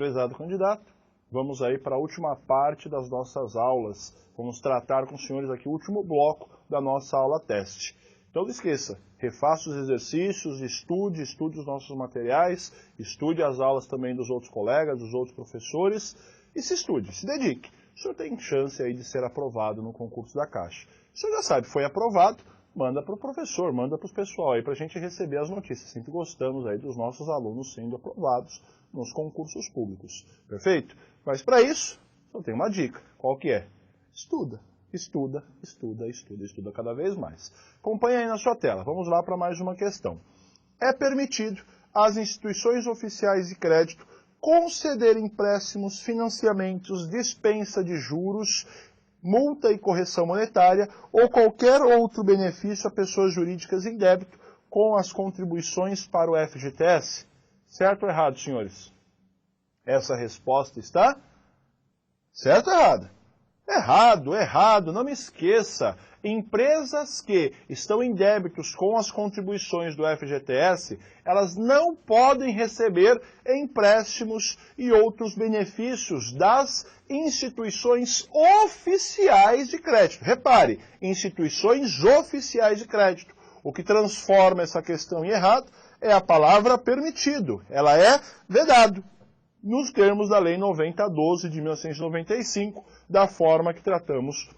Prezado candidato, vamos aí para a última parte das nossas aulas. Vamos tratar com os senhores aqui o último bloco da nossa aula teste. Então não esqueça, refaça os exercícios, estude os nossos materiais, estude as aulas também dos outros colegas, dos outros professores e se estude, se dedique. O senhor tem chance aí de ser aprovado no concurso da Caixa. O senhor já sabe, foi aprovado, manda para o professor, manda para o pessoal aí para a gente receber as notícias. Sempre gostamos aí dos nossos alunos sendo aprovados nos concursos públicos. Perfeito? Mas para isso, eu tenho uma dica. Qual que é? Estuda. Estuda, estuda, estuda, estuda cada vez mais. Acompanhe aí na sua tela. Vamos lá para mais uma questão. É permitido às instituições oficiais de crédito conceder empréstimos, financiamentos, dispensa de juros, multa e correção monetária ou qualquer outro benefício a pessoas jurídicas em débito com as contribuições para o FGTS? Certo ou errado, senhores? Essa resposta está certo ou errada? Errado, errado, não me esqueça. Empresas que estão em débitos com as contribuições do FGTS, elas não podem receber empréstimos e outros benefícios das instituições oficiais de crédito. Repare, instituições oficiais de crédito. O que transforma essa questão em errado é a palavra permitido. Ela é vedado, nos termos da Lei 9012 de 1995, da forma que tratamos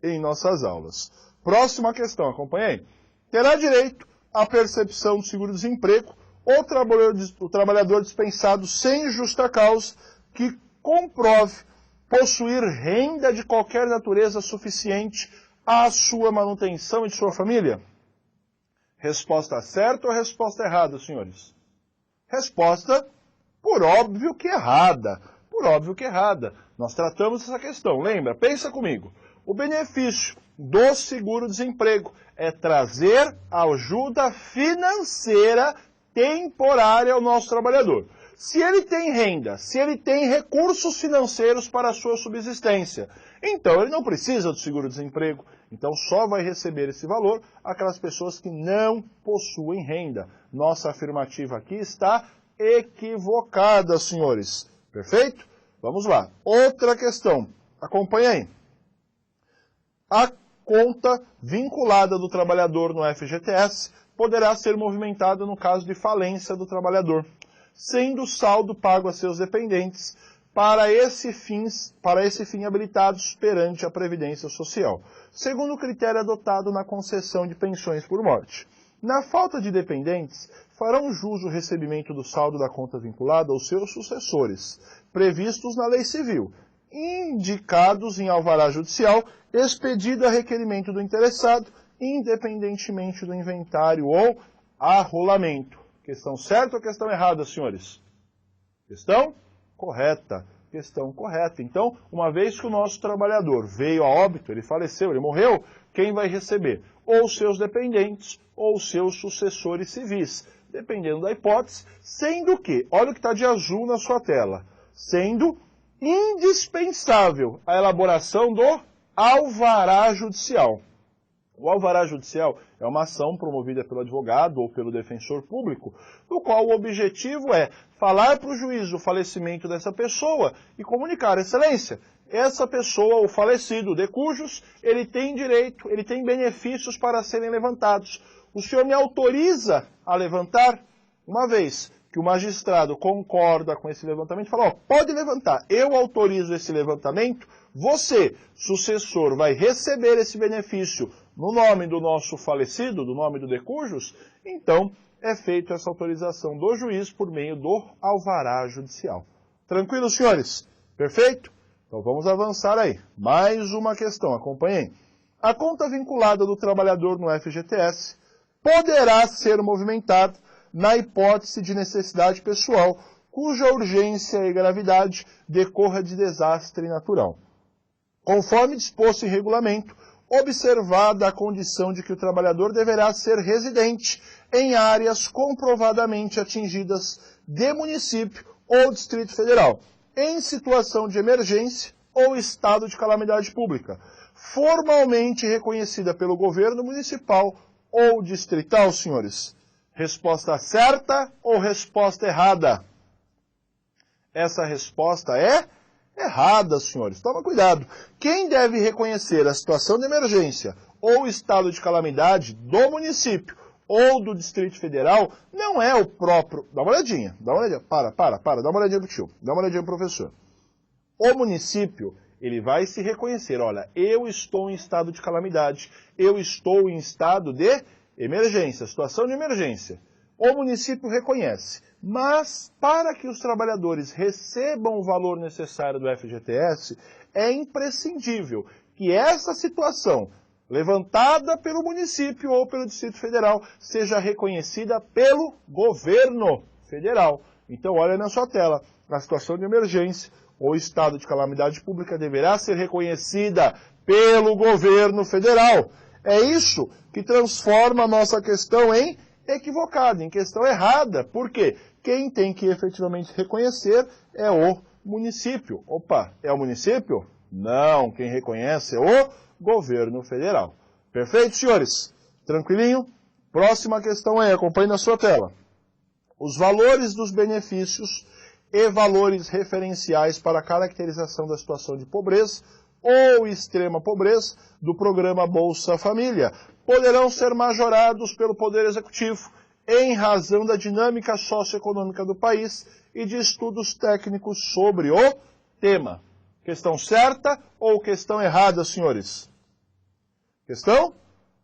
em nossas aulas. Próxima questão, acompanhei. Terá direito à percepção do seguro-desemprego o trabalhador dispensado sem justa causa que comprove possuir renda de qualquer natureza suficiente à sua manutenção e de sua família? Resposta certa ou resposta errada, senhores? Resposta, por óbvio que errada. Por óbvio que errada. Nós tratamos essa questão. Lembra? Pensa comigo. O benefício do seguro-desemprego é trazer ajuda financeira temporária ao nosso trabalhador. Se ele tem renda, se ele tem recursos financeiros para a sua subsistência, então ele não precisa do seguro-desemprego. Então só vai receber esse valor aquelas pessoas que não possuem renda. Nossa afirmativa aqui está equivocada, senhores. Perfeito? Vamos lá. Outra questão. Acompanhe aí. A conta vinculada do trabalhador no FGTS poderá ser movimentada no caso de falência do trabalhador, sendo o saldo pago a seus dependentes para esse fim habilitados perante a Previdência Social, segundo o critério adotado na concessão de pensões por morte. Na falta de dependentes, farão jus o recebimento do saldo da conta vinculada aos seus sucessores, previstos na Lei Civil, indicados em alvará judicial, expedido a requerimento do interessado, independentemente do inventário ou arrolamento. Questão certa ou questão errada, senhores? Questão correta. Questão correta. Então, uma vez que o nosso trabalhador veio a óbito, ele faleceu, ele morreu, quem vai receber? Ou seus dependentes ou seus sucessores civis, dependendo da hipótese, sendo que, olha o que está de azul na sua tela, sendo indispensável a elaboração do alvará judicial. O alvará judicial é uma ação promovida pelo advogado ou pelo defensor público, no qual o objetivo é falar para o juiz o falecimento dessa pessoa e comunicar, excelência, essa pessoa, o falecido, de cujos, ele tem direito, ele tem benefícios para serem levantados. O senhor me autoriza a levantar? Uma vez que o magistrado concorda com esse levantamento, fala, ó, pode levantar, eu autorizo esse levantamento, você, sucessor, vai receber esse benefício no nome do nosso falecido, do nome do de cujos, então é feita essa autorização do juiz por meio do alvará judicial. Tranquilo, senhores? Perfeito? Então vamos avançar aí. Mais uma questão, acompanhem. A conta vinculada do trabalhador no FGTS poderá ser movimentada na hipótese de necessidade pessoal, cuja urgência e gravidade decorra de desastre natural. Conforme disposto em regulamento, observada a condição de que o trabalhador deverá ser residente em áreas comprovadamente atingidas de município ou Distrito Federal, em situação de emergência ou estado de calamidade pública, formalmente reconhecida pelo governo municipal ou distrital, senhores. Resposta certa ou resposta errada? Essa resposta é errada, senhores. Toma cuidado. Quem deve reconhecer a situação de emergência ou estado de calamidade do município ou do Distrito Federal não é o próprio... Dá uma olhadinha. Dá uma olhadinha. Para. Dá uma olhadinha pro tio. Dá uma olhadinha pro professor. O município, ele vai se reconhecer. Olha, eu estou em estado de calamidade. Eu estou em estado de emergência, situação de emergência. O município reconhece. Mas, para que os trabalhadores recebam o valor necessário do FGTS, é imprescindível que essa situação, levantada pelo município ou pelo Distrito Federal, seja reconhecida pelo governo federal. Então, olha na sua tela, a situação de emergência ou estado de calamidade pública deverá ser reconhecida pelo governo federal. É isso que transforma a nossa questão em equivocada, em questão errada. Por quê? Quem tem que efetivamente reconhecer é o município. Opa, é o município? Não, quem reconhece é o governo federal. Perfeito, senhores? Tranquilinho? Próxima questão aí, acompanhe na sua tela. Os valores dos benefícios e valores referenciais para a caracterização da situação de pobreza ou extrema pobreza do programa Bolsa Família poderão ser majorados pelo Poder Executivo em razão da dinâmica socioeconômica do país e de estudos técnicos sobre o tema. Questão certa ou questão errada, senhores? Questão?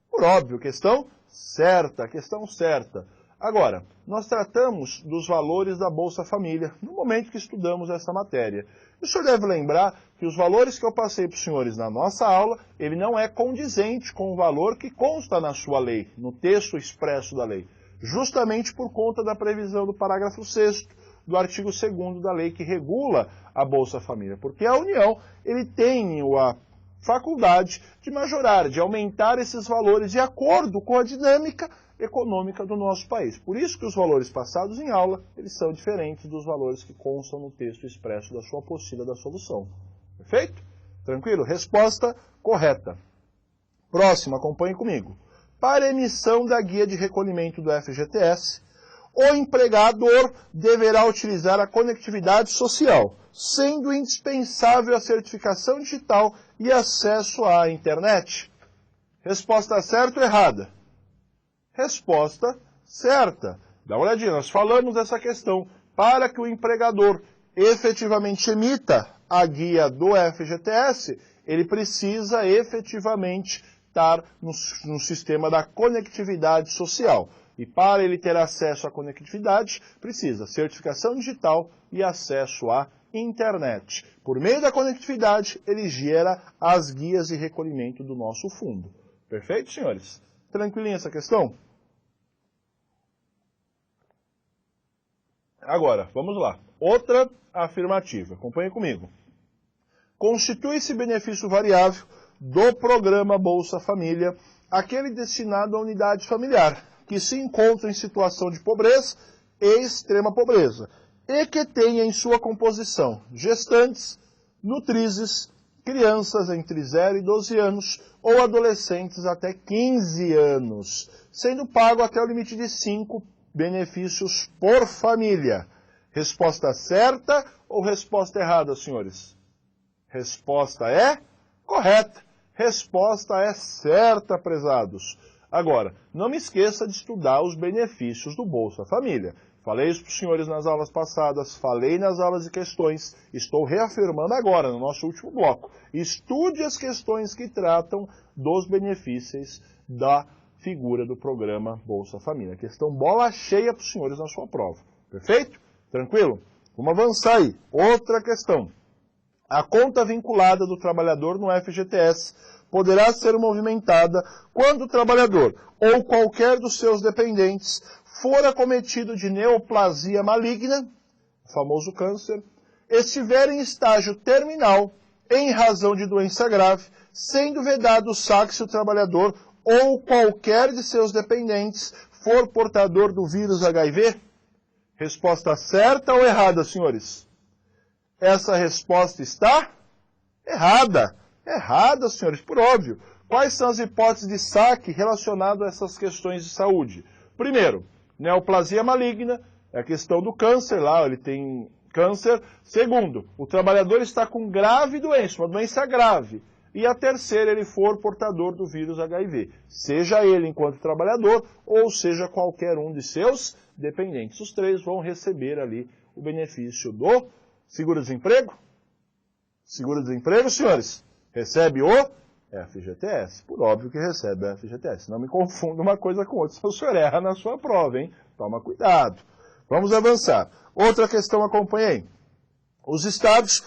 Por óbvio, questão certa, questão certa. Agora, nós tratamos dos valores da Bolsa Família no momento que estudamos essa matéria. O senhor deve lembrar que os valores que eu passei para os senhores na nossa aula, ele não é condizente com o valor que consta na sua lei, no texto expresso da lei, justamente por conta da previsão do parágrafo 6º do artigo 2º da lei que regula a Bolsa Família, porque a União ele tem a faculdade de majorar, de aumentar esses valores de acordo com a dinâmica econômica do nosso país. Por isso que os valores passados em aula, eles são diferentes dos valores que constam no texto expresso da sua apostila da solução. Perfeito? Tranquilo? Resposta correta. Próximo, acompanhe comigo. Para emissão da guia de recolhimento do FGTS, o empregador deverá utilizar a conectividade social, sendo indispensável a certificação digital e acesso à internet. Resposta certa ou errada? Resposta certa. Dá uma olhadinha, nós falamos dessa questão. Para que o empregador efetivamente emita a guia do FGTS, ele precisa efetivamente estar no sistema da conectividade social. E para ele ter acesso à conectividade, precisa certificação digital e acesso à internet. Por meio da conectividade, ele gera as guias de recolhimento do nosso fundo. Perfeito, senhores? Tranquilinha essa questão? Agora, vamos lá. Outra afirmativa. Acompanhe comigo. Constitui-se benefício variável do programa Bolsa Família aquele destinado à unidade familiar, que se encontra em situação de pobreza e extrema pobreza, e que tenha em sua composição gestantes, nutrizes, crianças entre 0 e 12 anos ou adolescentes até 15 anos, sendo pago até o limite de 5 benefícios por família. Resposta certa ou resposta errada, senhores? Resposta é correta. Resposta é certa, prezados. Agora, não me esqueça de estudar os benefícios do Bolsa Família. Falei isso para os senhores nas aulas passadas, falei nas aulas de questões, estou reafirmando agora, no nosso último bloco. Estude as questões que tratam dos benefícios da figura do programa Bolsa Família. Questão bola cheia para os senhores na sua prova. Perfeito? Tranquilo? Vamos avançar aí. Outra questão. A conta vinculada do trabalhador no FGTS poderá ser movimentada quando o trabalhador ou qualquer dos seus dependentes for acometido de neoplasia maligna, o famoso câncer, estiver em estágio terminal em razão de doença grave, sendo vedado o saque se o trabalhador ou qualquer de seus dependentes for portador do vírus HIV? Resposta certa ou errada, senhores? Essa resposta está errada. Errada, senhores, por óbvio. Quais são as hipóteses de saque relacionadas a essas questões de saúde? Primeiro, neoplasia maligna, é a questão do câncer lá, ele tem câncer. Segundo, o trabalhador está com grave doença, uma doença grave. E a terceira, ele for portador do vírus HIV, seja ele enquanto trabalhador ou seja qualquer um de seus dependentes. Os três vão receber ali o benefício do seguro-desemprego. Seguro-desemprego, senhores, recebe o FGTS. Por óbvio que recebe o FGTS. Não me confunda uma coisa com outra, se o senhor erra na sua prova, hein? Toma cuidado. Vamos avançar. Outra questão, acompanha aí. Os estados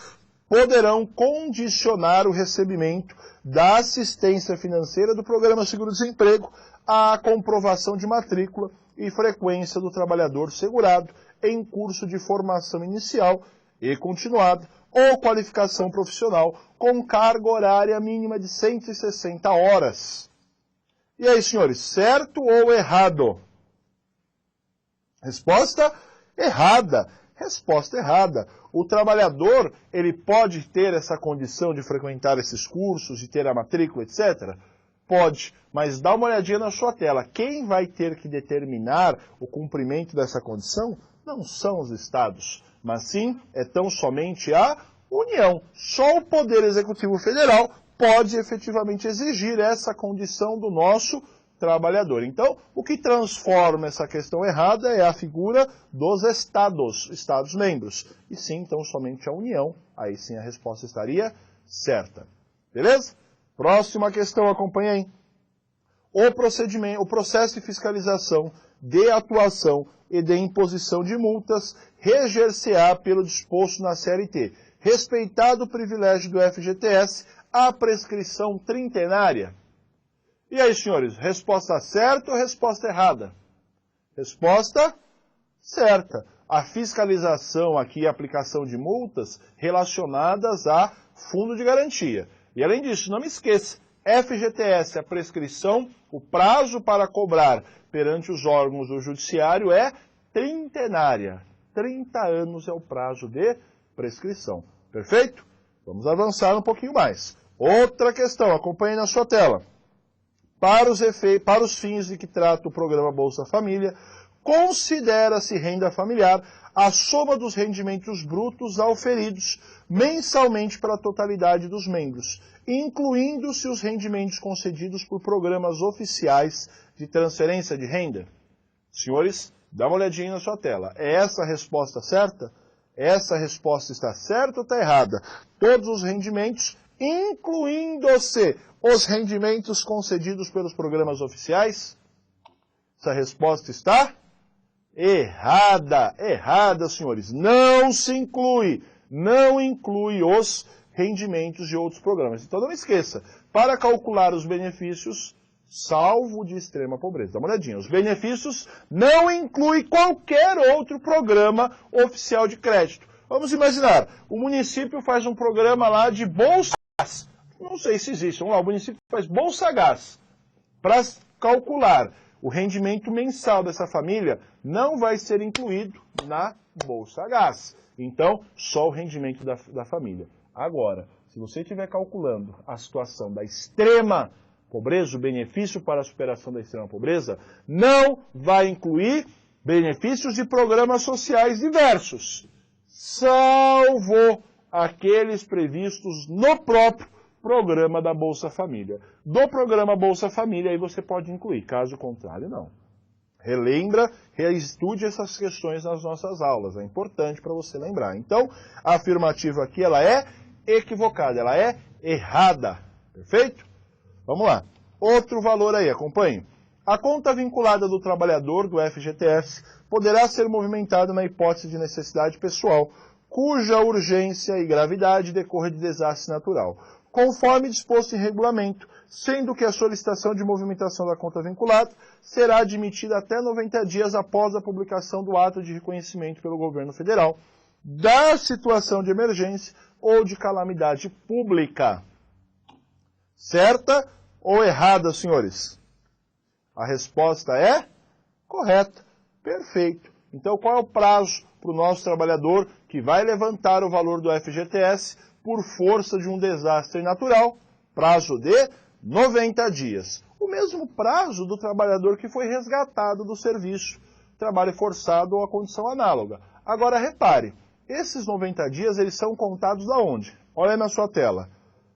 poderão condicionar o recebimento da assistência financeira do Programa Seguro-Desemprego à comprovação de matrícula e frequência do trabalhador segurado em curso de formação inicial e continuada ou qualificação profissional com carga horária mínima de 160 horas. E aí, senhores, certo ou errado? Resposta errada. Resposta errada. O trabalhador, ele pode ter essa condição de frequentar esses cursos, de ter a matrícula, etc.? Pode, mas dá uma olhadinha na sua tela. Quem vai ter que determinar o cumprimento dessa condição não são os estados, mas sim é tão somente a União. Só o Poder Executivo Federal pode efetivamente exigir essa condição do nosso trabalhador. Então, o que transforma essa questão errada é a figura dos estados membros. E sim, então, somente a União. Aí sim a resposta estaria certa. Beleza? Próxima questão, acompanha aí. O processo de fiscalização, de atuação e de imposição de multas reger-se-á pelo disposto na CLT. Respeitado o privilégio do FGTS, a prescrição trintenária. E aí, senhores, resposta certa ou resposta errada? Resposta certa. A fiscalização aqui e a aplicação de multas relacionadas a fundo de garantia. E além disso, não me esqueça, FGTS, a prescrição, o prazo para cobrar perante os órgãos do judiciário é trintenária. 30 anos é o prazo de prescrição. Perfeito? Vamos avançar um pouquinho mais. Outra questão, acompanhe na sua tela. Para os fins de que trata o programa Bolsa Família, considera-se renda familiar a soma dos rendimentos brutos auferidos mensalmente para a totalidade dos membros, incluindo-se os rendimentos concedidos por programas oficiais de transferência de renda. Senhores, dá uma olhadinha na sua tela. É essa a resposta certa? Essa resposta está certa ou está errada? Todos os rendimentos, incluindo-se os rendimentos concedidos pelos programas oficiais? Essa resposta está errada. Errada, senhores. Não se inclui. Não inclui os rendimentos de outros programas. Então não esqueça, para calcular os benefícios, salvo de extrema pobreza. Dá uma olhadinha. Os benefícios não incluem qualquer outro programa oficial de crédito. Vamos imaginar, o município faz um programa lá de Bolsa Gás. Não sei se existe. Vamos lá, o município faz Bolsa Gás. Para calcular o rendimento mensal dessa família, não vai ser incluído na Bolsa Gás. Então, só o rendimento da família. Agora, se você estiver calculando a situação da extrema pobreza, o benefício para a superação da extrema pobreza, não vai incluir benefícios de programas sociais diversos, salvo aqueles previstos no próprio programa da Bolsa Família. Do programa Bolsa Família, aí você pode incluir, caso contrário, não. Relembra, reestude essas questões nas nossas aulas, é importante para você lembrar. Então, a afirmativa aqui, ela é equivocada, ela é errada, perfeito? Vamos lá. Outro valor aí, acompanhe. A conta vinculada do trabalhador do FGTS poderá ser movimentada na hipótese de necessidade pessoal, cuja urgência e gravidade decorre de desastre natural, conforme disposto em regulamento, sendo que a solicitação de movimentação da conta vinculada será admitida até 90 dias após a publicação do ato de reconhecimento pelo governo federal da situação de emergência ou de calamidade pública. Certa ou errada, senhores? A resposta é correta. Perfeito. Então, qual é o prazo para o nosso trabalhador que vai levantar o valor do FGTS por força de um desastre natural? Prazo de 90 dias. O mesmo prazo do trabalhador que foi resgatado do serviço, trabalho forçado ou a condição análoga. Agora, repare, Esses 90 dias, eles são contados da onde? Olha aí na sua tela.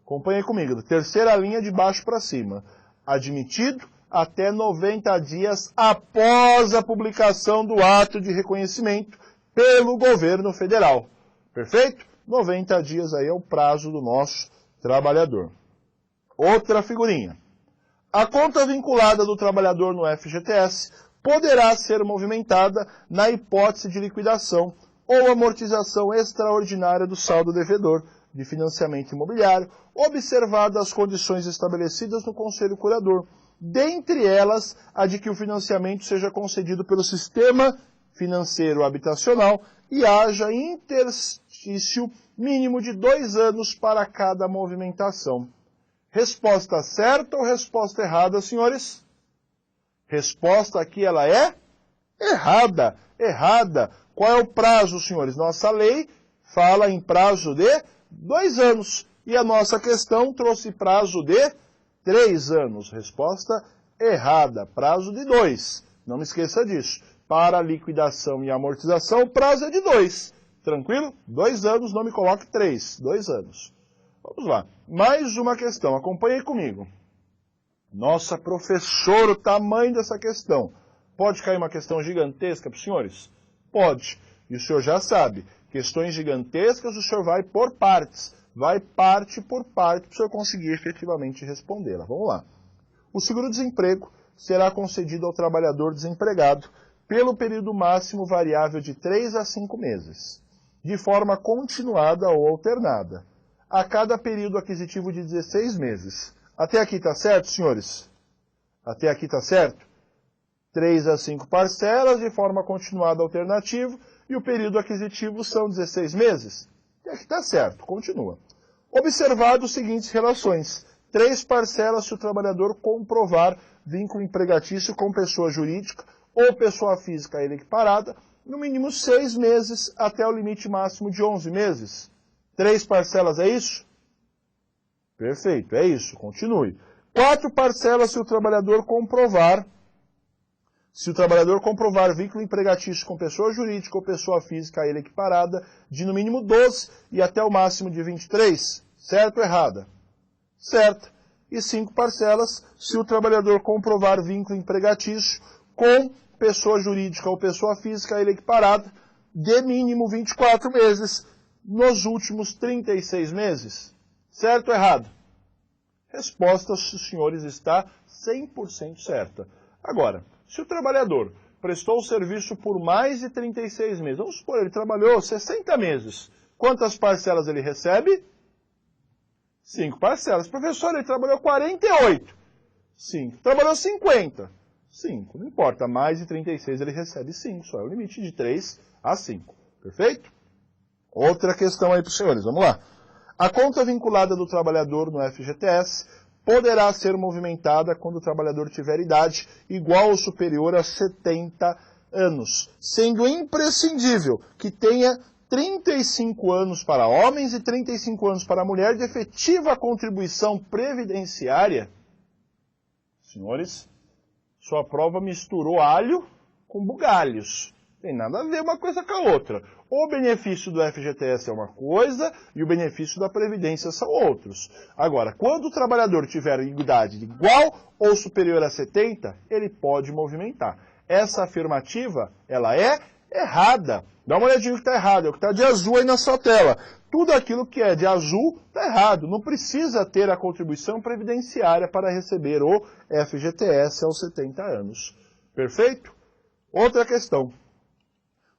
Acompanhe comigo, da terceira linha de baixo para cima. Admitido até 90 dias após a publicação do ato de reconhecimento pelo governo federal. Perfeito? 90 dias aí é o prazo do nosso trabalhador. Outra figurinha. A conta vinculada do trabalhador no FGTS poderá ser movimentada na hipótese de liquidação ou amortização extraordinária do saldo devedor de financiamento imobiliário, observadas as condições estabelecidas no Conselho Curador, dentre elas a de que o financiamento seja concedido pelo Sistema Financeiro Habitacional e haja interstício mínimo de 2 anos para cada movimentação. Resposta certa ou resposta errada, senhores? Resposta aqui, ela é errada. Errada. Qual é o prazo, senhores? Nossa lei fala em prazo de 2 anos. E a nossa questão trouxe prazo de 3 anos. Resposta errada. Prazo de 2. Não me esqueça disso. Para liquidação e amortização, o prazo é de 2. Tranquilo? 2 anos, não me coloque 3. 2 anos. Vamos lá. Mais uma questão. Acompanhe comigo. Nossa, professor, o tamanho dessa questão. Pode cair uma questão gigantesca para os senhores? Pode. E o senhor já sabe. Questões gigantescas o senhor vai por partes. Vai parte por parte para o senhor conseguir efetivamente respondê-la. Vamos lá. O seguro-desemprego será concedido ao trabalhador desempregado pelo período máximo variável de 3 a 5 meses, de forma continuada ou alternada, a cada período aquisitivo de 16 meses. Até aqui está certo, senhores? Até aqui está certo? 3 a 5 parcelas de forma continuada alternativa e o período aquisitivo são 16 meses. Até aqui está certo, continua. Observado as seguintes relações. 3 parcelas se o trabalhador comprovar vínculo empregatício com pessoa jurídica ou pessoa física a ele equiparada, no mínimo 6 meses até o limite máximo de 11 meses. 3 parcelas é isso? Perfeito, é isso. Continue. 4 parcelas se o trabalhador comprovar vínculo empregatício com pessoa jurídica ou pessoa física a ele equiparada, de no mínimo 12 e até o máximo de 23. Certo ou errada? Certo. E 5 parcelas se o trabalhador comprovar vínculo empregatício com pessoa jurídica ou pessoa física a ele equiparada, de mínimo 24 meses, nos últimos 36 meses. Certo ou errado? Resposta, senhores, está 100% certa. Agora, se o trabalhador prestou o serviço por mais de 36 meses, vamos supor, ele trabalhou 60 meses, quantas parcelas ele recebe? 5 parcelas. Professor, ele trabalhou 48. 5. Trabalhou 50. 5. Não importa, mais de 36 ele recebe 5. Só é o limite de 3 a 5. Perfeito? Outra questão aí para os senhores. Vamos lá. A conta vinculada do trabalhador no FGTS poderá ser movimentada quando o trabalhador tiver idade igual ou superior a 70 anos, sendo imprescindível que tenha 35 anos para homens e 35 anos para mulher de efetiva contribuição previdenciária. Senhores, sua prova misturou alho com bugalhos. Tem nada a ver uma coisa com a outra. O benefício do FGTS é uma coisa e o benefício da Previdência são outros. Agora, quando o trabalhador tiver idade igual ou superior a 70, ele pode movimentar. Essa afirmativa, ela é errada. Dá uma olhadinha que está errado, é o que está de azul aí na sua tela. Tudo aquilo que é de azul está errado. Não precisa ter a contribuição previdenciária para receber o FGTS aos 70 anos. Perfeito? Outra questão.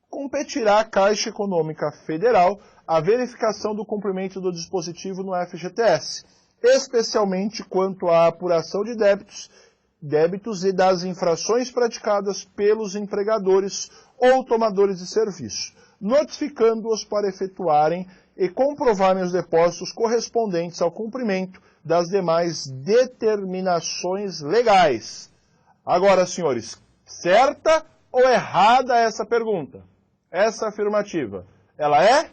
Competirá à Caixa Econômica Federal a verificação do cumprimento do dispositivo no FGTS, especialmente quanto à apuração de débitos e das infrações praticadas pelos empregadores ou tomadores de serviço, notificando-os para efetuarem e comprovarem os depósitos correspondentes ao cumprimento das demais determinações legais. Agora, senhores, certa ou errada essa pergunta? Essa afirmativa, ela é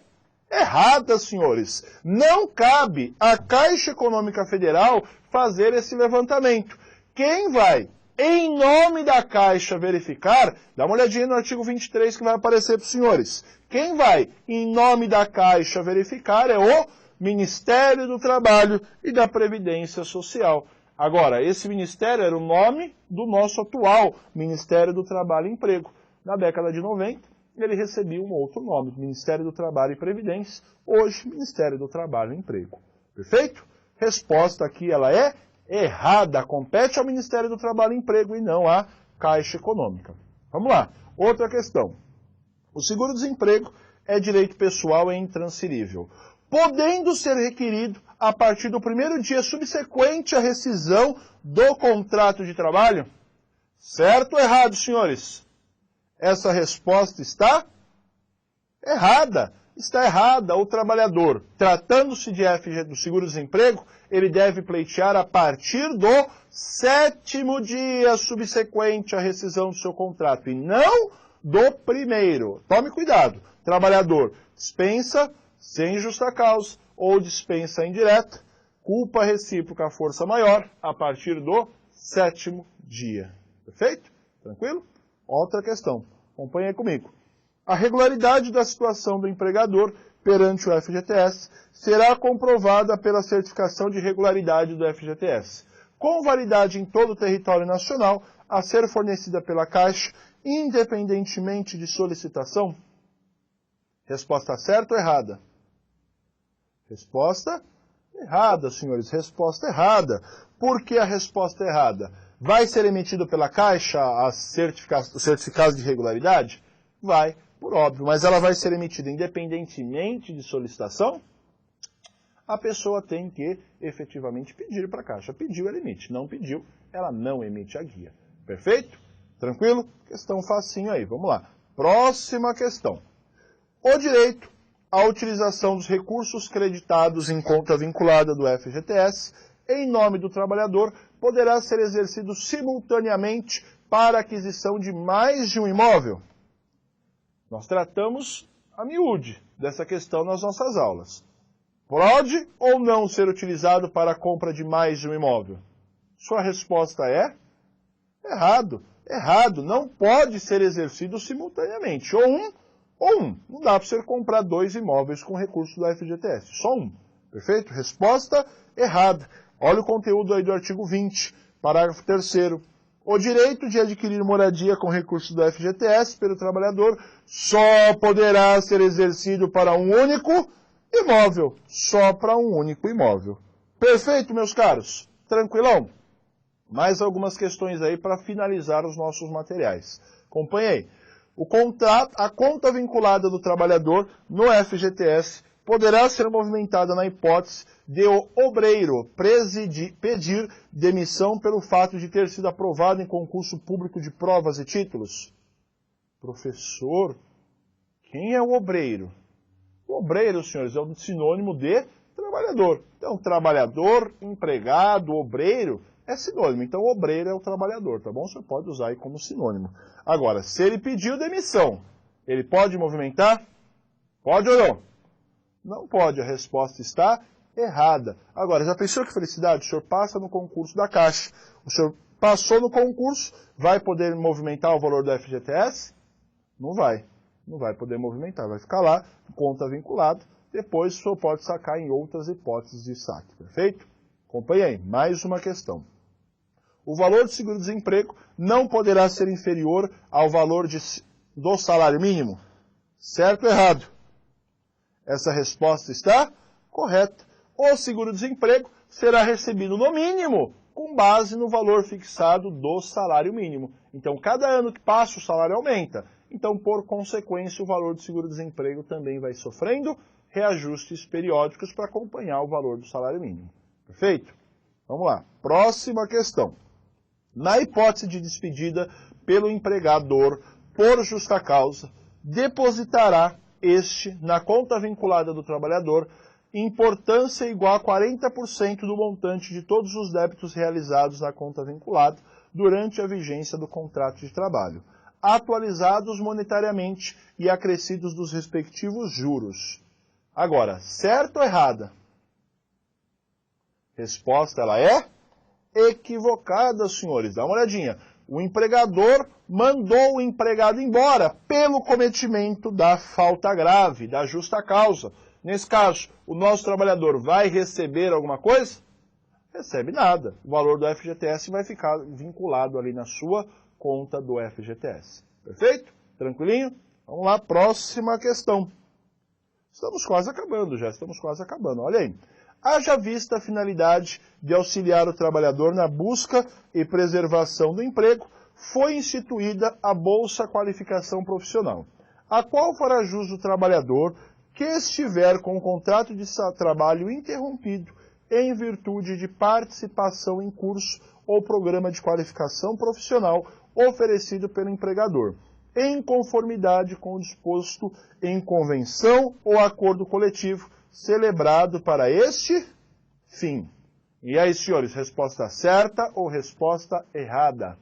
errada, senhores. Não cabe à Caixa Econômica Federal fazer esse levantamento. Quem vai, em nome da Caixa, verificar, dá uma olhadinha no artigo 23 que vai aparecer para os senhores. Quem vai, em nome da Caixa, verificar é o Ministério do Trabalho e da Previdência Social. Agora, esse ministério era o nome do nosso atual Ministério do Trabalho e Emprego. Na década de 90, ele recebia um outro nome, Ministério do Trabalho e Previdência, hoje Ministério do Trabalho e Emprego. Perfeito? Resposta aqui, ela é errada, compete ao Ministério do Trabalho e Emprego e não à Caixa Econômica. Vamos lá, outra questão. O seguro-desemprego é direito pessoal e intransferível, podendo ser requerido a partir do primeiro dia subsequente à rescisão do contrato de trabalho? Certo ou errado, senhores? Essa resposta está errada. Está errada. O trabalhador, tratando-se de do seguro-desemprego, ele deve pleitear a partir do 7º dia subsequente à rescisão do seu contrato, e não do primeiro. Tome cuidado. Trabalhador dispensa sem justa causa ou dispensa indireta, culpa recíproca, força maior, a partir do 7º dia. Perfeito? Tranquilo? Outra questão. Acompanhe aí comigo. A regularidade da situação do empregador perante o FGTS será comprovada pela certificação de regularidade do FGTS, com validade em todo o território nacional, a ser fornecida pela Caixa, independentemente de solicitação? Resposta certa ou errada? Resposta errada, senhores. Resposta errada. Por que a resposta é errada? Vai ser emitido pela Caixa o certificado de regularidade? Vai, por óbvio. Mas ela vai ser emitida independentemente de solicitação? A pessoa tem que efetivamente pedir para a Caixa. Pediu, ela emite. Não pediu, ela não emite a guia. Perfeito? Tranquilo? Questão facinho aí. Vamos lá. Próxima questão. O direito à utilização dos recursos creditados em conta vinculada do FGTS em nome do trabalhador poderá ser exercido simultaneamente para a aquisição de mais de um imóvel? Nós tratamos a miúde dessa questão nas nossas aulas. Pode ou não ser utilizado para a compra de mais de um imóvel? Sua resposta é errado. Errado. Não pode ser exercido simultaneamente. Ou um. Não dá para você comprar 2 imóveis com recurso do FGTS. Só um. Perfeito? Resposta errada. Olha o conteúdo aí do artigo 20, parágrafo 3º. O direito de adquirir moradia com recurso do FGTS pelo trabalhador só poderá ser exercido para um único imóvel. Só para um único imóvel. Perfeito, meus caros? Tranquilão? Mais algumas questões aí para finalizar os nossos materiais. Acompanhe aí. A conta vinculada do trabalhador no FGTS poderá ser movimentada na hipótese de o obreiro pedir demissão pelo fato de ter sido aprovado em concurso público de provas e títulos? Professor, quem é o obreiro? O obreiro, senhores, é um sinônimo de trabalhador. Então, trabalhador, empregado, obreiro é sinônimo. Então, o obreiro é o trabalhador, tá bom? Você pode usar aí como sinônimo. Agora, se ele pediu demissão, ele pode movimentar? Pode ou não? Não pode. A resposta está errada. Agora, já pensou que felicidade? O senhor passa no concurso da Caixa. O senhor passou no concurso, vai poder movimentar o valor do FGTS? Não vai. Não vai poder movimentar. Vai ficar lá, conta vinculada. Depois o senhor pode sacar em outras hipóteses de saque. Perfeito? Acompanhe aí. Mais uma questão. O valor do seguro-desemprego não poderá ser inferior ao valor do salário mínimo? Certo ou errado? Essa resposta está correta. O seguro-desemprego será recebido no mínimo com base no valor fixado do salário mínimo. Então, cada ano que passa, o salário aumenta. Então, por consequência, o valor do seguro-desemprego também vai sofrendo reajustes periódicos para acompanhar o valor do salário mínimo. Perfeito? Vamos lá. Próxima questão. Na hipótese de despedida pelo empregador por justa causa, depositará este na conta vinculada do trabalhador importância igual a 40% do montante de todos os débitos realizados na conta vinculada durante a vigência do contrato de trabalho, atualizados monetariamente e acrescidos dos respectivos juros. Agora, certo ou errada? Resposta, ela é equivocada, senhores. Dá uma olhadinha. O empregador mandou o empregado embora pelo cometimento da falta grave, da justa causa. Nesse caso, o nosso trabalhador vai receber alguma coisa? Recebe nada. O valor do FGTS vai ficar vinculado ali na sua conta do FGTS. Perfeito? Tranquilinho? Vamos lá, próxima questão. Estamos quase acabando já, estamos quase acabando. Olha aí. Haja vista a finalidade de auxiliar o trabalhador na busca e preservação do emprego, foi instituída a Bolsa Qualificação Profissional, a qual fará jus o trabalhador que estiver com o contrato de trabalho interrompido em virtude de participação em curso ou programa de qualificação profissional oferecido pelo empregador, em conformidade com o disposto em convenção ou acordo coletivo celebrado para este fim. E aí, senhores, resposta certa ou resposta errada?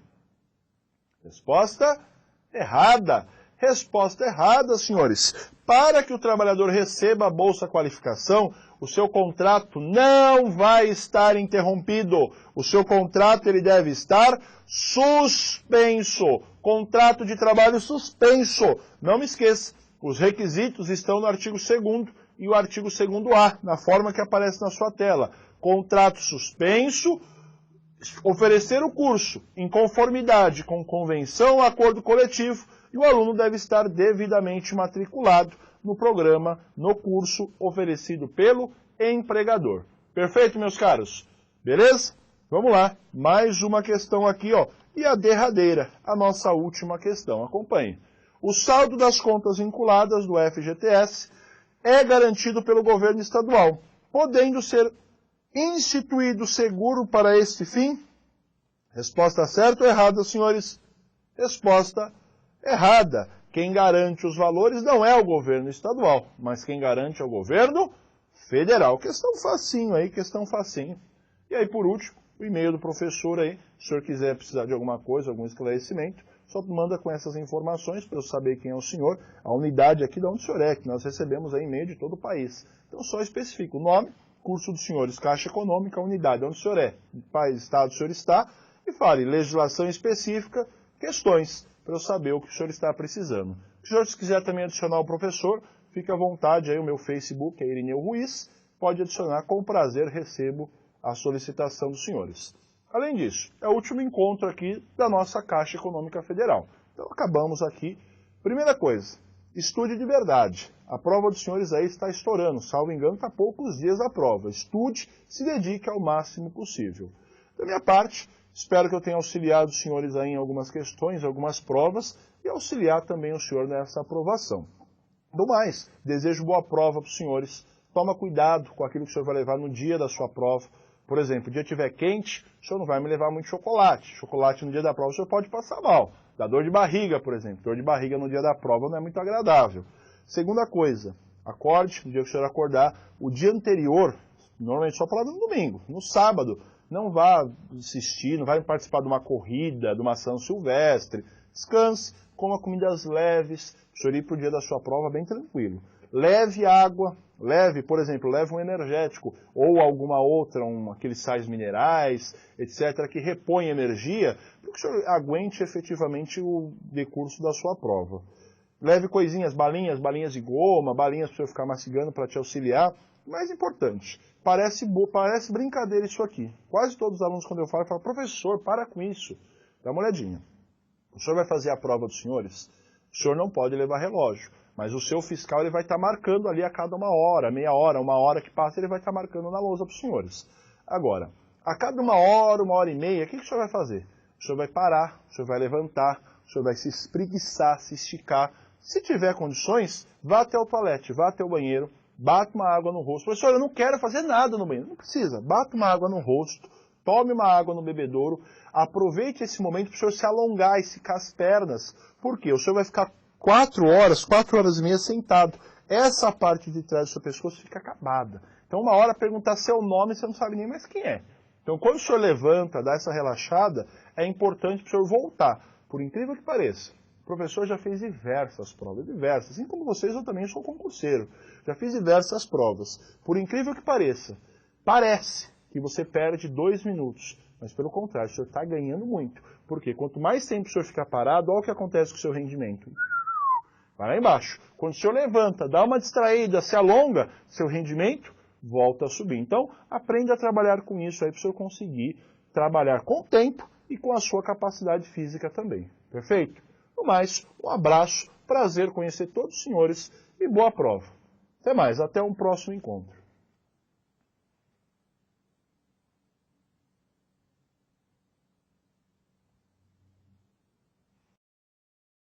Resposta errada. Resposta errada, senhores. Para que o trabalhador receba a Bolsa Qualificação, o seu contrato não vai estar interrompido. O seu contrato ele deve estar suspenso. Contrato de trabalho suspenso. Não me esqueça, os requisitos estão no artigo 2º e o artigo 2º-A, na forma que aparece na sua tela. Contrato suspenso, oferecer o curso em conformidade com convenção ou acordo coletivo, e o aluno deve estar devidamente matriculado no programa, no curso oferecido pelo empregador. Perfeito, meus caros? Beleza? Vamos lá, mais uma questão aqui, ó. E a derradeira, a nossa última questão. Acompanhe. O saldo das contas vinculadas do FGTS é garantido pelo governo estadual, podendo ser instituído seguro para este fim? Resposta certa ou errada, senhores? Resposta errada. Quem garante os valores não é o governo estadual, mas quem garante é o governo federal. Questão facinho aí, questão facinho. E aí, por último, o e-mail do professor aí, se o senhor quiser precisar de alguma coisa, algum esclarecimento, só manda com essas informações para eu saber quem é o senhor, a unidade aqui de onde o senhor é, que nós recebemos aí e-mail de todo o país. Então só especifica o nome, curso dos senhores, Caixa Econômica, a unidade onde o senhor é, país, estado o senhor está, e fale legislação específica, questões, para eu saber o que o senhor está precisando. Se o senhor quiser também adicionar o professor, fique à vontade, aí o meu Facebook é Irineu Ruiz, pode adicionar, com prazer recebo a solicitação dos senhores. Além disso, é o último encontro aqui da nossa Caixa Econômica Federal. Então acabamos aqui. Primeira coisa, estude de verdade. A prova dos senhores aí está estourando, salvo engano, está poucos dias da prova. Estude, se dedique ao máximo possível. Da minha parte, espero que eu tenha auxiliado os senhores aí em algumas questões, algumas provas, e auxiliar também o senhor nessa aprovação. Do mais, desejo boa prova para os senhores. Toma cuidado com aquilo que o senhor vai levar no dia da sua prova. Por exemplo, o dia estiver quente, o senhor não vai me levar muito chocolate. Chocolate no dia da prova o senhor pode passar mal. Dá dor de barriga, por exemplo. Dor de barriga no dia da prova não é muito agradável. Segunda coisa, acorde, no dia que o senhor acordar, o dia anterior, normalmente só falando no domingo, no sábado, não vá assistir, não vai participar de uma corrida, de uma São Silvestre. Descanse, coma comidas leves, o senhor ir para o dia da sua prova bem tranquilo. Leve água, por exemplo, leve um energético ou alguma outra, aqueles sais minerais, etc., que repõem energia, para que o senhor aguente efetivamente o decurso da sua prova. Leve coisinhas, balinhas de goma, balinhas para o senhor ficar mastigando para te auxiliar. Mais importante, parece brincadeira isso aqui. Quase todos os alunos, quando eu falam, professor, para com isso. Dá uma olhadinha. O senhor vai fazer a prova dos senhores, o senhor não pode levar relógio. Mas o seu fiscal ele vai estar marcando ali a cada uma hora, meia hora, uma hora que passa, ele vai estar marcando na lousa para os senhores. Agora, a cada uma hora e meia, o que o senhor vai fazer? O senhor vai parar, o senhor vai levantar, o senhor vai se espreguiçar, se esticar. Se tiver condições, vá até o toalete, vá até o banheiro, bata uma água no rosto. Professor, eu não quero fazer nada no banheiro. Não precisa, bata uma água no rosto, tome uma água no bebedouro, aproveite esse momento para o senhor se alongar, esticar as pernas. Por quê? O senhor vai ficar 4 horas e meia sentado. Essa parte de trás do seu pescoço fica acabada. Então, uma hora perguntar seu nome, você não sabe nem mais quem é. Então, quando o senhor levanta, dá essa relaxada, é importante para o senhor voltar. Por incrível que pareça, o professor já fez diversas provas, diversas. Assim como vocês, eu também sou concurseiro. Já fiz diversas provas. Por incrível que pareça, parece que você perde 2 minutos. Mas pelo contrário, o senhor está ganhando muito. Porque quanto mais tempo o senhor ficar parado, olha o que acontece com o seu rendimento. Vai lá embaixo. Quando o senhor levanta, dá uma distraída, se alonga, seu rendimento volta a subir. Então, aprenda a trabalhar com isso aí para o senhor conseguir trabalhar com o tempo e com a sua capacidade física também. Perfeito? No mais, um abraço, prazer conhecer todos os senhores e boa prova. Até mais, até um próximo encontro.